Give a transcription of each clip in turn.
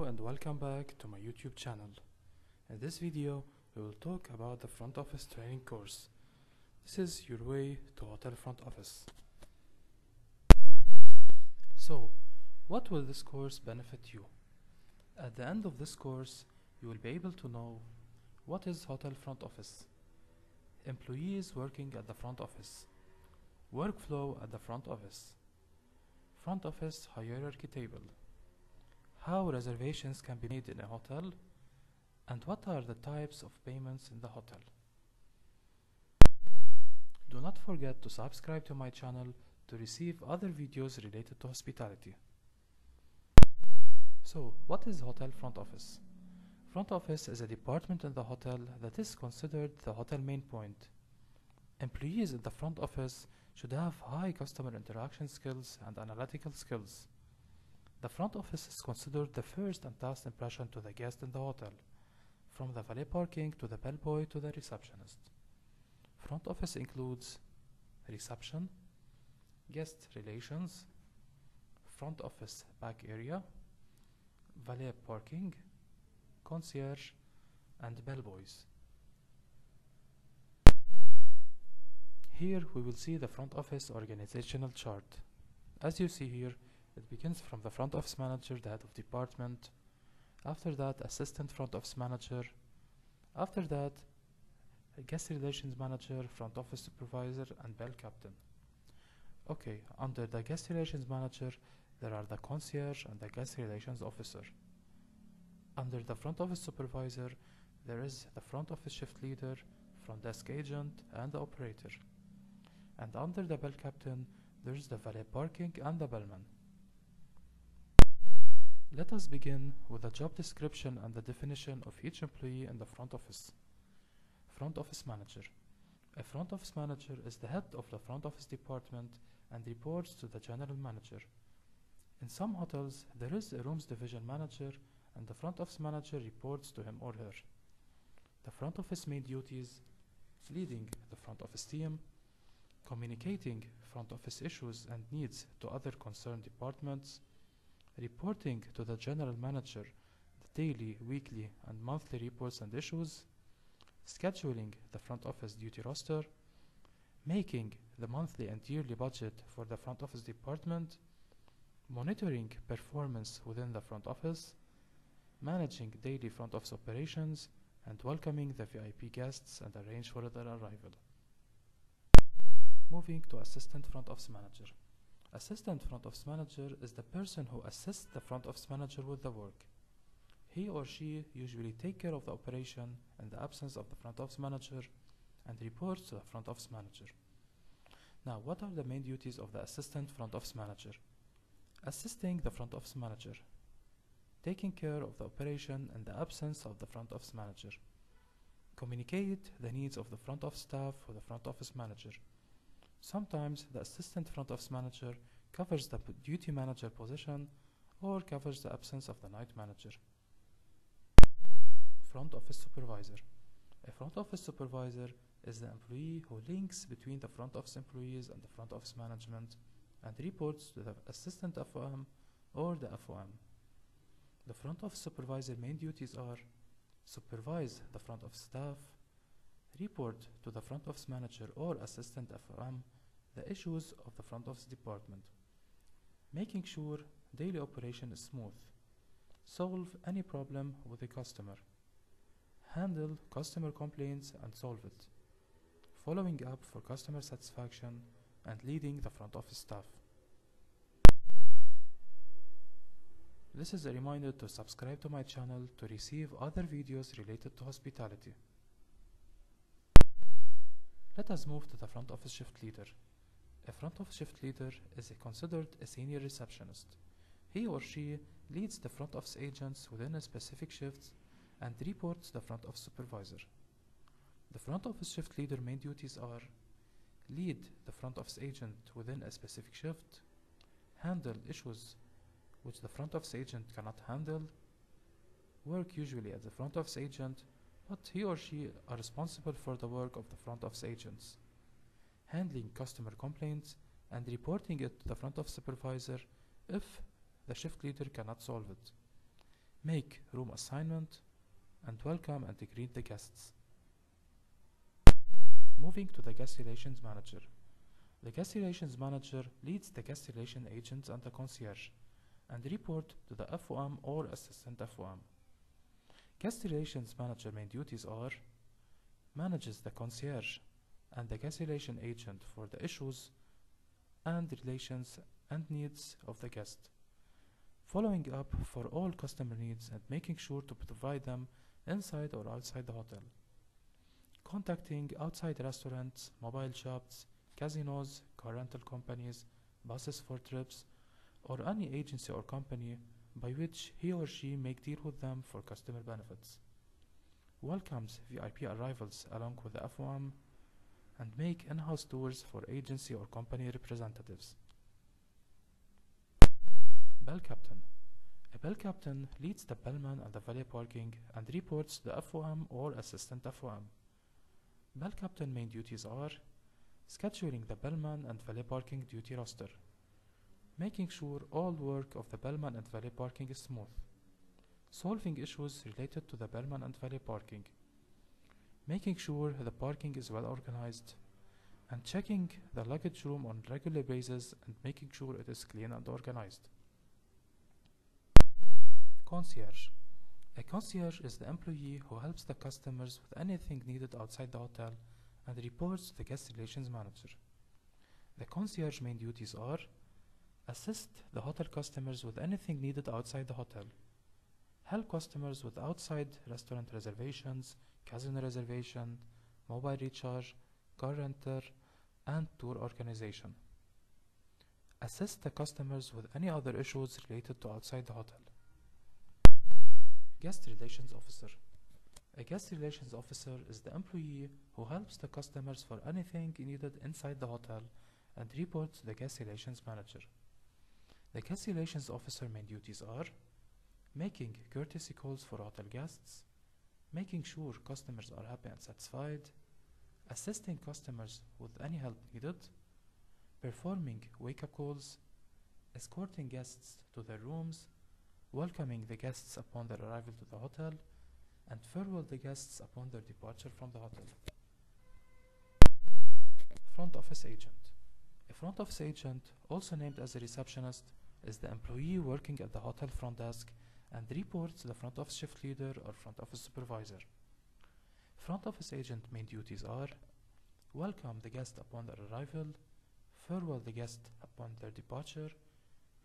and welcome back to my YouTube channel. In this video, we will talk about the front office training course. This is your way to hotel front office. So, what will this course benefit you? At the end of this course, you will be able to know what is hotel front office, employees working at the front office, workflow at the front office hierarchy table, how reservations can be made in a hotel, and what are the types of payments in the hotel. Do not forget to subscribe to my channel to receive other videos related to hospitality. So, what is hotel front office? Front office is a department in the hotel that is considered the hotel main point. Employees in the front office should have high customer interaction skills and analytical skills. The front office is considered the first and last impression to the guest in the hotel, from the valet parking to the bellboy to the receptionist. Front office includes reception, guest relations, front office back area, valet parking, concierge, and bellboys. Here we will see the front office organizational chart. As you see here, it begins from the front office manager, the head of department. After that, assistant front office manager. After that, a guest relations manager, front office supervisor, and bell captain. Okay, under the guest relations manager, there are the concierge and the guest relations officer. Under the front office supervisor, there is the front office shift leader, front desk agent, and the operator. And under the bell captain, there is the valet parking and the bellman. Let us begin with the job description and the definition of each employee in the front office. Front office manager. A front office manager is the head of the front office department and reports to the general manager. In some hotels, there is a rooms division manager and the front office manager reports to him or her. The front office main duties: leading the front office team, communicating front office issues and needs to other concerned departments, reporting to the general manager the daily, weekly, and monthly reports and issues, scheduling the front office duty roster, making the monthly and yearly budget for the front office department, monitoring performance within the front office, managing daily front office operations, and welcoming the VIP guests and arrange for their arrival. Moving to assistant front office manager. Assistant front office manager is the person who assists the front office manager with the work. He or she usually take care of the operation in the absence of the front office manager and reports to the front office manager. Now, what are the main duties of the assistant front office manager? Assisting the front office manager, taking care of the operation in the absence of the front office manager, communicate the needs of the front office staff with the front office manager. Sometimes the assistant front office manager covers the duty manager position or covers the absence of the night manager. Front office supervisor. A front office supervisor is the employee who links between the front office employees and the front office management and reports to the assistant ASFOM or the ASFOM. The front office supervisor main duties are: supervise the front office staff, report to the front office manager or assistant ASFOM the issues of the front office department, making sure daily operation is smooth, solve any problem with the customer, handle customer complaints and solve it, following up for customer satisfaction, and leading the front office staff. This is a reminder to subscribe to my channel to receive other videos related to hospitality. Let us move to the front office shift leader. A front office shift leader is considered a senior receptionist. He or she leads the front office agents within a specific shift and reports the front office supervisor. The front office shift leader main duties are: lead the front office agent within a specific shift, handle issues which the front office agent cannot handle, work usually as the front office agent, but he or she are responsible for the work of the front office agents, handling customer complaints and reporting it to the front office supervisor if the shift leader cannot solve it, make room assignment, and welcome and greet the guests. Moving to the Guest Relations Manager. The Guest Relations Manager leads the Guest Relation Agents and the Concierge and report to the ASFOM or Assistant ASFOM. Guest Relations Manager main duties are manages the Concierge and the Guest Relation Agent for the issues and relations and needs of the guest, following up for all customer needs and making sure to provide them inside or outside the hotel, contacting outside restaurants, mobile shops, casinos, car rental companies, buses for trips, or any agency or company by which he or she may deal with them for customer benefits, welcomes VIP arrivals along with the ASFOM, and make in-house tours for agency or company representatives. Bell Captain. A Bell Captain leads the Bellman and the Valet parking and reports to the ASFOM or Assistant ASFOM. Bell Captain main duties are scheduling the Bellman and Valet parking duty roster, making sure all work of the Bellman and Valet parking is smooth, solving issues related to the Bellman and Valet parking, making sure the parking is well organized, and checking the luggage room on regular basis and making sure it is clean and organized. Concierge. A concierge is the employee who helps the customers with anything needed outside the hotel and reports to the Guest Relations Manager. The concierge main duties are assist the hotel customers with anything needed outside the hotel, help customers with outside restaurant reservations, casino reservation, mobile recharge, car rental, and tour organization, assist the customers with any other issues related to outside the hotel. Guest Relations Officer. A Guest Relations Officer is the employee who helps the customers for anything needed inside the hotel and reports to the Guest Relations Manager. The Guest Relations Officer main duties are making courtesy calls for hotel guests, making sure customers are happy and satisfied, assisting customers with any help needed, performing wake-up calls, escorting guests to their rooms, welcoming the guests upon their arrival to the hotel, and farewell the guests upon their departure from the hotel. Front Office Agent. A front office agent, also named as a receptionist, is the employee working at the hotel front desk and reports to the front office shift leader or front office supervisor. Front office agent main duties are welcome the guest upon their arrival, farewell the guest upon their departure,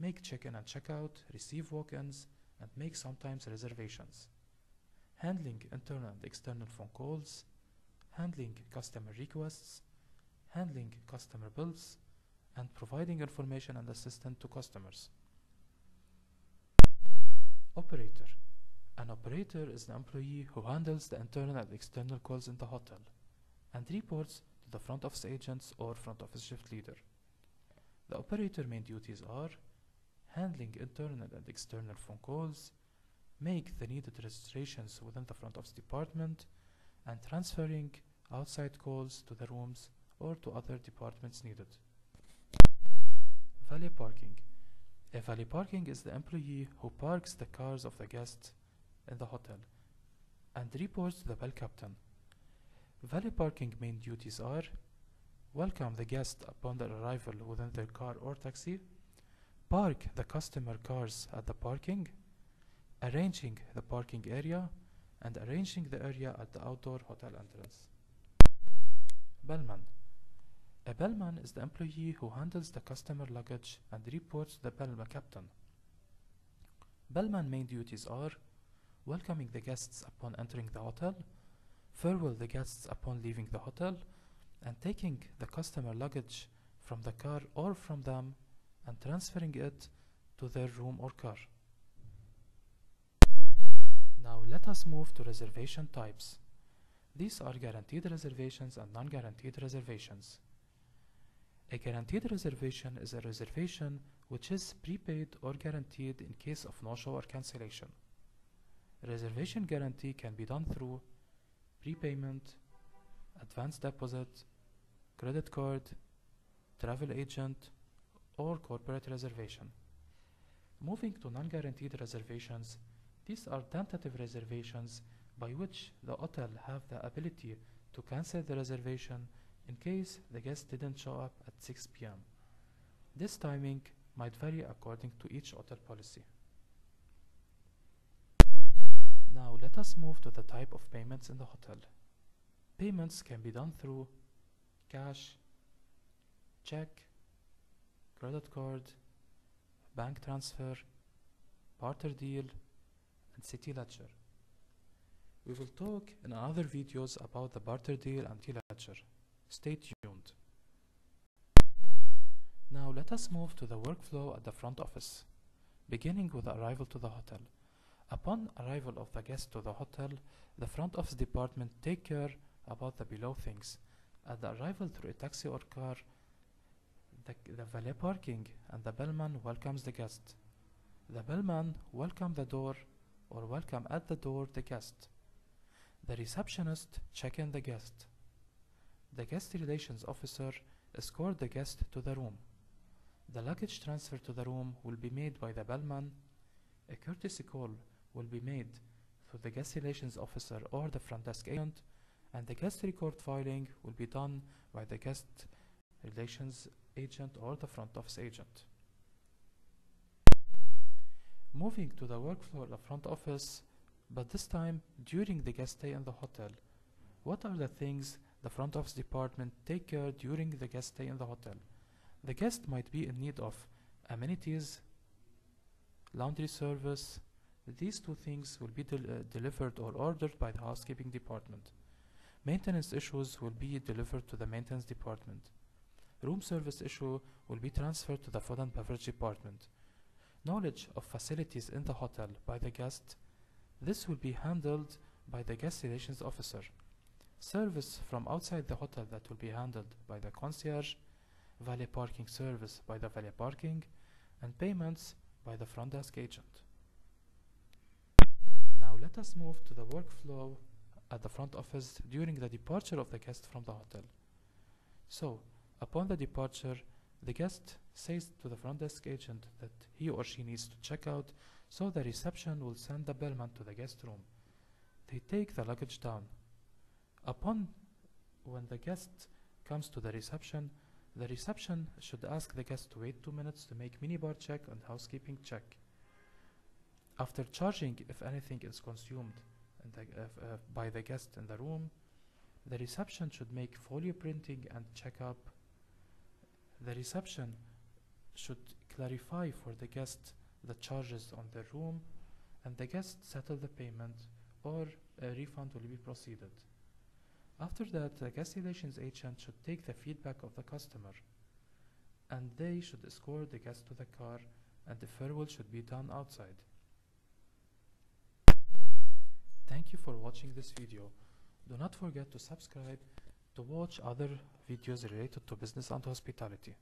make check-in and check-out, receive walk-ins, and make sometimes reservations, handling internal and external phone calls, handling customer requests, handling customer bills, and providing information and assistance to customers. Operator. An operator is the employee who handles the internal and external calls in the hotel and reports to the front office agents or front office shift leader. The operator main duties are handling internal and external phone calls, make the needed registrations within the front office department, and transferring outside calls to the rooms or to other departments needed. Valet parking. A valet parking is the employee who parks the cars of the guests in the hotel and reports to the bell captain. Valet parking main duties are welcome the guest upon their arrival within their car or taxi, park the customer cars at the parking, arranging the parking area, and arranging the area at the outdoor hotel entrance. Bellman. A bellman is the employee who handles the customer luggage and reports to the bellman captain. Bellman main duties are welcoming the guests upon entering the hotel, farewell the guests upon leaving the hotel, and taking the customer luggage from the car or from them and transferring it to their room or car. Now let us move to reservation types. These are guaranteed reservations and non-guaranteed reservations. A guaranteed reservation is a reservation which is prepaid or guaranteed in case of no-show or cancellation. Reservation guarantee can be done through prepayment, advance deposit, credit card, travel agent, or corporate reservation. Moving to non-guaranteed reservations, These are tentative reservations by which the hotel have the ability to cancel the reservation in case the guest didn't show up at 6 p.m. This timing might vary according to each hotel policy. Now let us move to the type of payments in the hotel. Payments can be done through cash, check, credit card, bank transfer, barter deal, and city ledger. We will talk in other videos about the barter deal and city ledger. Stay tuned. Now let us move to the workflow at the front office, beginning with the arrival to the hotel. Upon arrival of the guest to the hotel, the front office department take care about the below things. At the arrival through a taxi or car, the valet parking and the bellman welcomes the guest. The bellman welcome the door or welcome at the door the guest. The receptionist check in the guest. The guest relations officer escort the guest to the room. The luggage transfer to the room will be made by the bellman. A courtesy call will be made to the guest relations officer or the front desk agent, and the guest record filing will be done by the guest relations agent or the front office agent. Moving to the workflow of the front office, but this time during the guest stay in the hotel. What are the things the front office department take care during the guest stay in the hotel? The guest might be in need of amenities, laundry service. These two things will be delivered or ordered by the housekeeping department. Maintenance issues will be delivered to the maintenance department. Room service issue will be transferred to the food and beverage department. Knowledge of facilities in the hotel by the guest, this will be handled by the guest relations officer. Service from outside the hotel, that will be handled by the concierge. Valet parking service by the valet parking, and payments by the front desk agent. Now let us move to the workflow at the front office during the departure of the guest from the hotel. So, upon the departure, the guest says to the front desk agent that he or she needs to check out, so the reception will send the bellman to the guest room. They take the luggage down. When the guest comes to the reception should ask the guest to wait 2 minutes to make minibar check and housekeeping check. After charging if anything is consumed by the guest in the room, the reception should make folio printing and check up. The reception should clarify for the guest the charges on the room, and the guest settle the payment or a refund will be proceeded. After that, the guest relations agent should take the feedback of the customer, and they should escort the guest to the car, and the farewell should be done outside. Thank you for watching this video. Do not forget to subscribe to watch other videos related to business and hospitality.